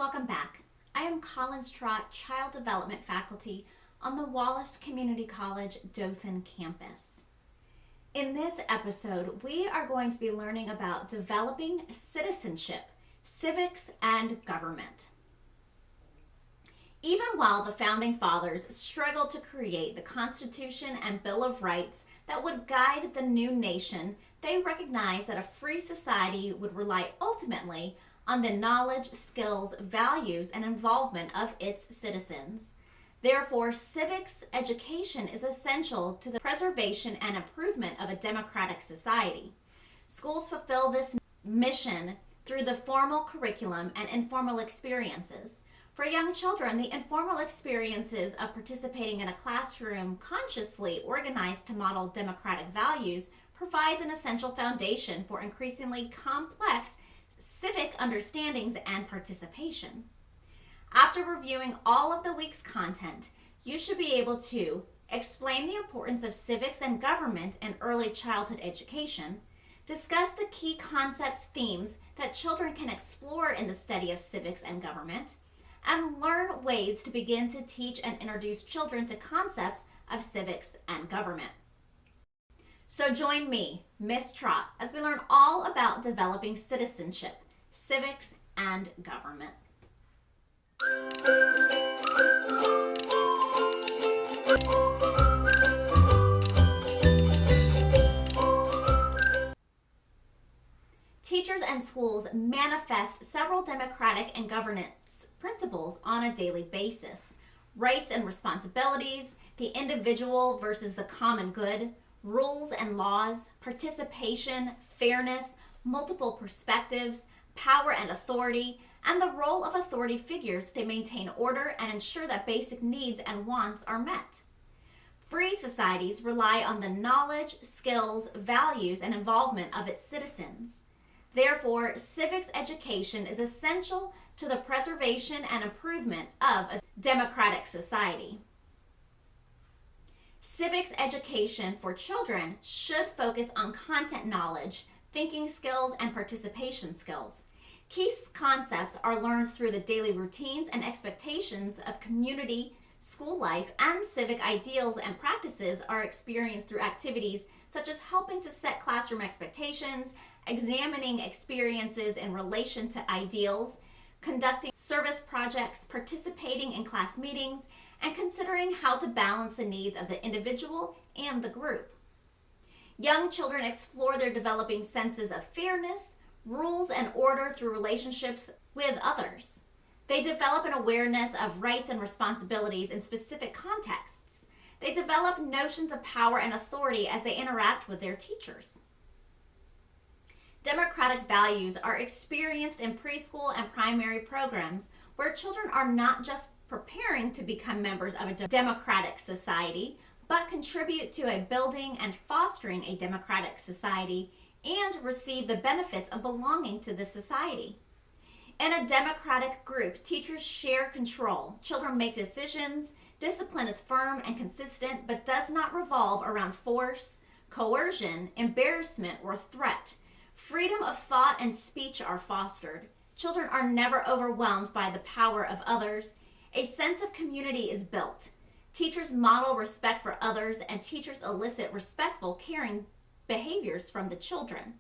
Welcome back. I am Collins Trott, Child Development Faculty on the Wallace Community College Dothan campus. In this episode, we are going to be learning about developing citizenship, civics, and government. Even while the Founding Fathers struggled to create the Constitution and Bill of Rights that would guide the new nation, they recognized that a free society would rely ultimately on the knowledge, skills, values, and involvement of its citizens. Therefore, civics education is essential to the preservation and improvement of a democratic society. Schools fulfill this mission through the formal curriculum and informal experiences. For young children, the informal experiences of participating in a classroom consciously organized to model democratic values provides an essential foundation for increasingly complex civic understandings and participation. After reviewing all of the week's content, you should be able to explain the importance of civics and government in early childhood education, discuss the key concepts, themes that children can explore in the study of civics and government, and learn ways to begin to teach and introduce children to concepts of civics and government. So join me, Miss Trott, as we learn all about developing citizenship, civics, and government. Teachers and schools manifest several democratic and governance principles on a daily basis. Rights and responsibilities, the individual versus the common good, rules and laws, participation, fairness, multiple perspectives, power and authority, and the role of authority figures to maintain order and ensure that basic needs and wants are met. Free societies rely on the knowledge, skills, values, and involvement of its citizens. Therefore, civics education is essential to the preservation and improvement of a democratic society. Civics education for children should focus on content knowledge, thinking skills, and participation skills. Key concepts are learned through the daily routines and expectations of community, school life, and civic ideals and practices are experienced through activities such as helping to set classroom expectations, examining experiences in relation to ideals, conducting service projects, participating in class meetings, and considering how to balance the needs of the individual and the group. Young children explore their developing senses of fairness, rules, and order through relationships with others. They develop an awareness of rights and responsibilities in specific contexts. They develop notions of power and authority as they interact with their teachers. Democratic values are experienced in preschool and primary programs where children are not just preparing to become members of a democratic society, but contribute to a building and fostering a democratic society and receive the benefits of belonging to the society. In a democratic group, teachers share control. Children make decisions. Discipline is firm and consistent, but does not revolve around force, coercion, embarrassment, or threat. Freedom of thought and speech are fostered. Children are never overwhelmed by the power of others. A sense of community is built. Teachers model respect for others, and teachers elicit respectful, caring behaviors from the children.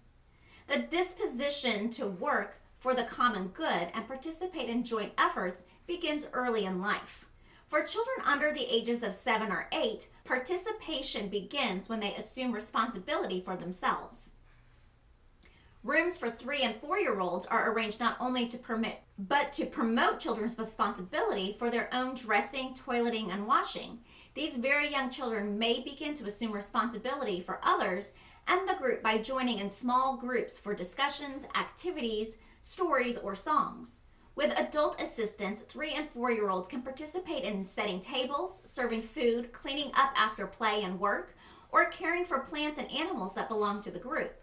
The disposition to work for the common good and participate in joint efforts begins early in life. For children under the ages of 7 or 8, participation begins when they assume responsibility for themselves. Rooms for 3 and 4-year-olds are arranged not only to permit, but to promote children's responsibility for their own dressing, toileting, and washing. These very young children may begin to assume responsibility for others and the group by joining in small groups for discussions, activities, stories, or songs. With adult assistance, 3 and 4-year-olds can participate in setting tables, serving food, cleaning up after play and work, or caring for plants and animals that belong to the group.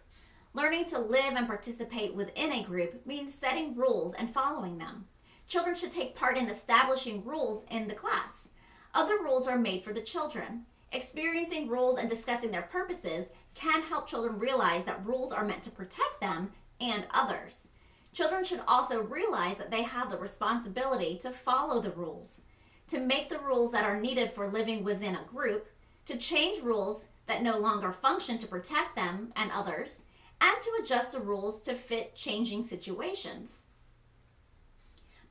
Learning to live and participate within a group means setting rules and following them. Children should take part in establishing rules in the class. Other rules are made for the children. Experiencing rules and discussing their purposes can help children realize that rules are meant to protect them and others. Children should also realize that they have the responsibility to follow the rules, to make the rules that are needed for living within a group, to change rules that no longer function to protect them and others, and to adjust the rules to fit changing situations.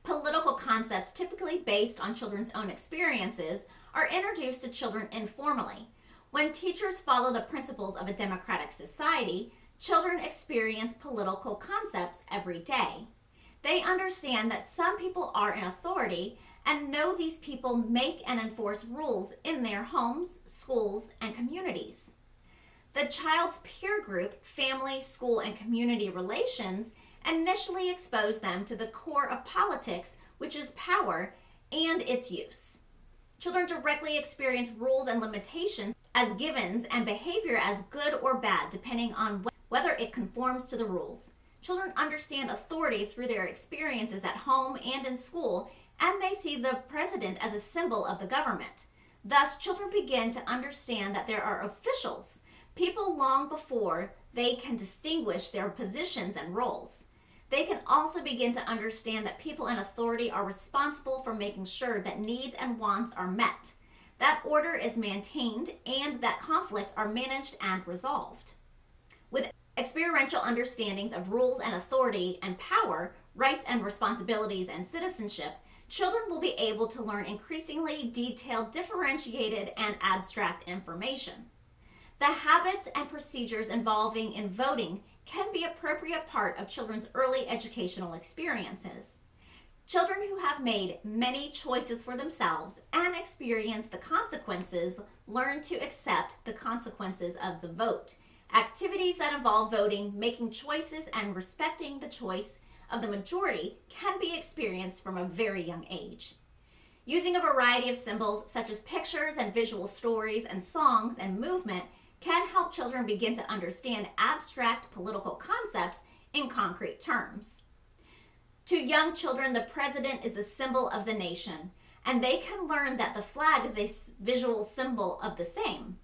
Political concepts typically based on children's own experiences are introduced to children informally. When teachers follow the principles of a democratic society, children experience political concepts every day. They understand that some people are in authority and know these people make and enforce rules in their homes, schools, and communities. The child's peer group, family, school, and community relations initially expose them to the core of politics, which is power and its use. Children directly experience rules and limitations as givens and behavior as good or bad, depending on whether it conforms to the rules. Children understand authority through their experiences at home and in school, and they see the president as a symbol of the government. Thus, children begin to understand that there are officials, people long before they can distinguish their positions and roles. They can also begin to understand that people in authority are responsible for making sure that needs and wants are met, that order is maintained, and that conflicts are managed and resolved. With experiential understandings of rules and authority and power, rights and responsibilities and citizenship, children will be able to learn increasingly detailed, differentiated, and abstract information. The habits and procedures involving in voting can be an appropriate part of children's early educational experiences. Children who have made many choices for themselves and experience the consequences learn to accept the consequences of the vote. Activities that involve voting, making choices, and respecting the choice of the majority can be experienced from a very young age. Using a variety of symbols such as pictures and visual stories and songs and movement can help children begin to understand abstract political concepts in concrete terms. To young children, the president is the symbol of the nation, and they can learn that the flag is a visual symbol of the same.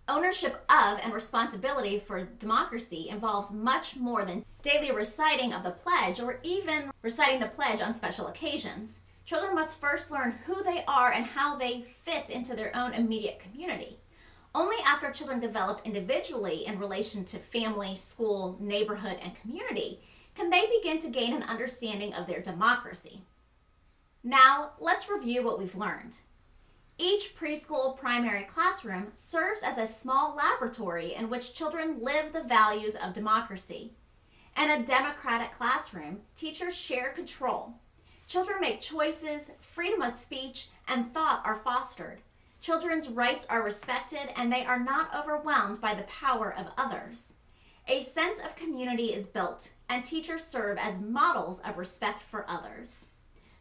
Ownership of and responsibility for democracy involves much more than daily reciting of the pledge or even reciting the pledge on special occasions. Children must first learn who they are and how they fit into their own immediate community. Only after children develop individually in relation to family, school, neighborhood, and community can they begin to gain an understanding of their democracy. Now, let's review what we've learned. Each preschool primary classroom serves as a small laboratory in which children live the values of democracy. In a democratic classroom, teachers share control. Children make choices, freedom of speech, and thought are fostered. Children's rights are respected, and they are not overwhelmed by the power of others. A sense of community is built, and teachers serve as models of respect for others.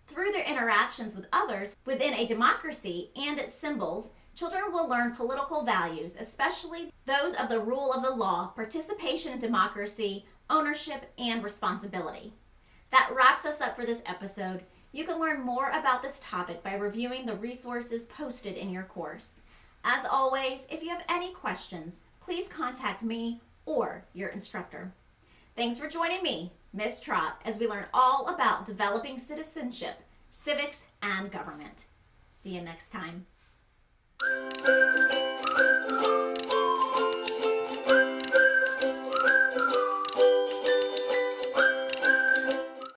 Through their interactions with others within a democracy and its symbols, children will learn political values, especially those of the rule of the law, participation in democracy, ownership, and responsibility. That wraps us up for this episode. You can learn more about this topic by reviewing the resources posted in your course. As always, if you have any questions, please contact me or your instructor. Thanks for joining me, Miss Trott, as we learn all about developing citizenship, civics, and government. See you next time.